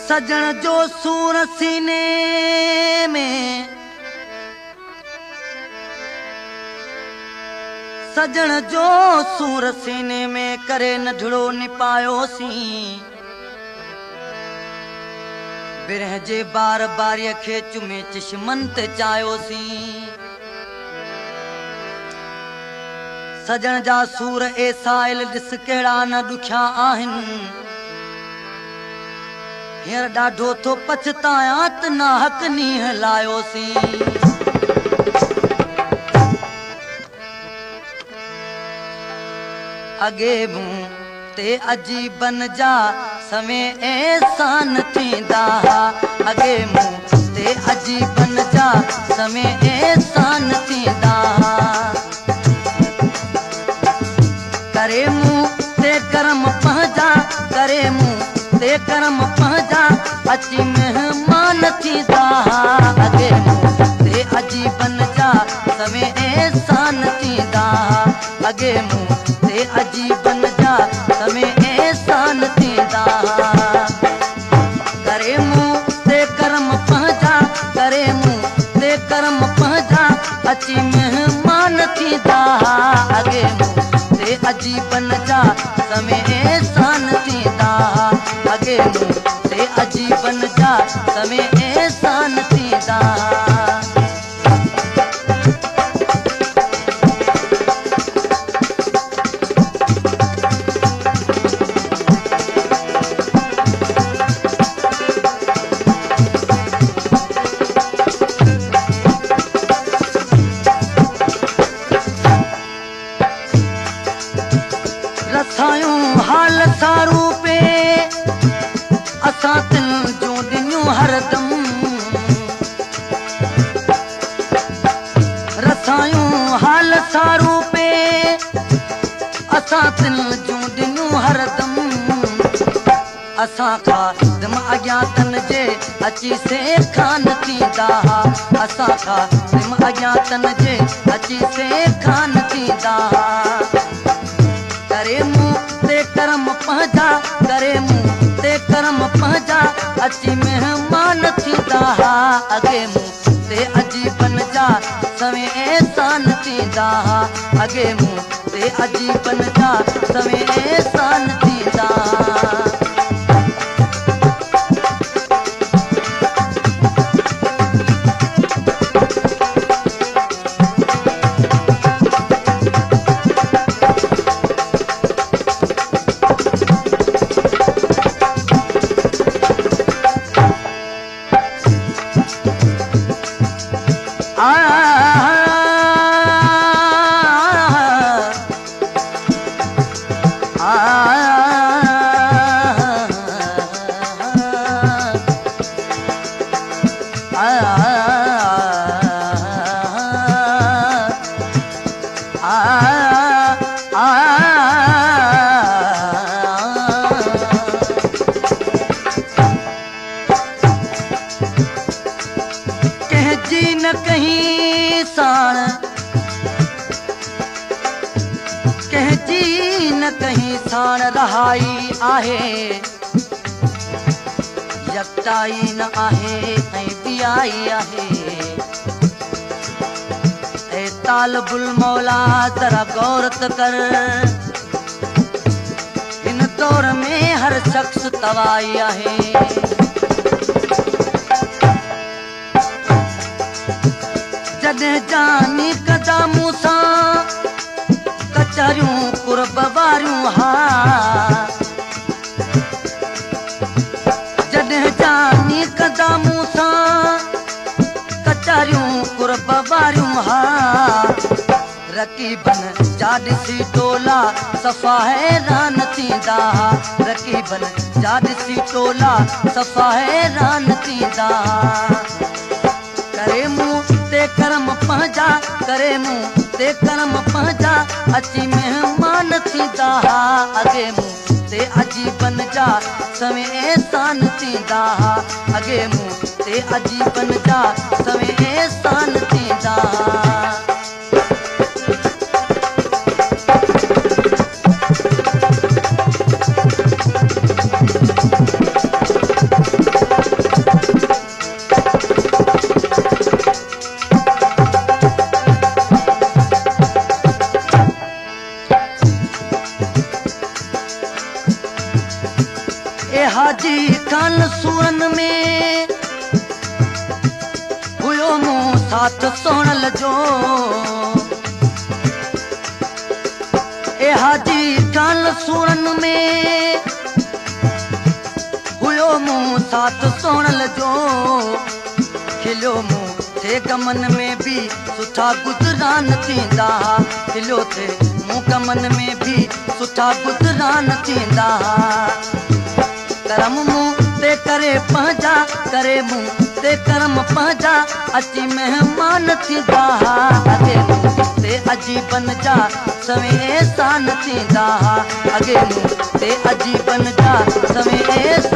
सजण जो सूर सीने में, सजण जो सूर सीने में करे नढड़ो निपायोसी। बिरह जे बार बारीअ खे चुमे चश्मन ते चायोसी। सजण जा सूर ए साइल ॾिस कहिड़ा न ॾुखिया आहिनि। हींअर ॾाढो थो पछतायां त नाहक नींहं लायोसी। अॻे मूं ते अजीबन जा सवें एहसान थींदा। अॻे मूं ते अजीबन जा सवें एहसान थींदा। करे मूं ते करम पंहिंजा, करे मूं ते करम पंहिंजा अची मेहमान थींदा। अॻे मूं ते अजीबन जा सवें एहसान थींदा। अॻे मूं ते अजीबन जा सवें एहसान थींदा। करे मूं ते करम पंहिंजा, करे मूं ते करम पंहिंजा अची मेहमान थींदा। अॻे मूं ते अजीबन जा सवें एहसान थींदा। अॻे मूं ते अजीबन जा सवें एहसान थींदा। रसायूं हाल सारू पे असां तिल जूं ॾिनियूं हरदम। रसायूं हाल सारू पे असां तिल जूं ॾिनियूं हरदम। असां खां अज्ञातन जे अची से खान थींदा। असां खां अज्ञातन जे अची से खान थींदा। करे मूं ते करम पंहिंजा, करे मूं ते करम पंहिंजा अची मेहमान थींदा। अॻे मूं ते अजीबन जा सवें एहसान थींदा। अॻे मूं ते अजीबन जा सवें एहसान थींदा। कहजी न कहीं साण, कहजी न कहीं साण रहाई आहे। यकताई न आहे ऐं बियाई आहे। ऐं तालबुल मौला जरा गौर त कर, हिन दौर में हर शख्स तवाई आहे। जॾहिं जानी कदा मूंसां कचरियूं कुर्ब वारियूं हा, जॾहिं जानी कदा मूंसां कचरियूं कुर्ब वारियूं हा, रकीबन जा ॾिसी टोला सफ़ा हैरान थींदा, रकीबन जा ॾिसी टोला सफ़ा हैरान थींदा। करे मुंह ते करम पंहिंजा, करे मुंह ते करम पंहिंजा, अची महिमान थींदा। अॻे मुंह ते अजीबन जा सवे एहसान थींदा, अॻे मुंह ते अजीबन जा सवे एहसान थींदा। हाजी खान सुअन में हुयो मूं साथ सोहणल जो, ए हाजी खान सुअन में हुयो मूं साथ सोहणल जो, खिलियो मूं थे गमन में भी सुठा गुजरान थींदा, खिलियो थे मूं गमन में भी सुठा गुजरान थींदा। करम मुंह ते करे पंहिंजा, करे मुंह ते करम पंहिंजा, अची महिमान थींदा। अॻे मुंह ते अजीबन जा सवे एहसान थींदा, अॻे मुंह ते अजीबन जा सवे एहसान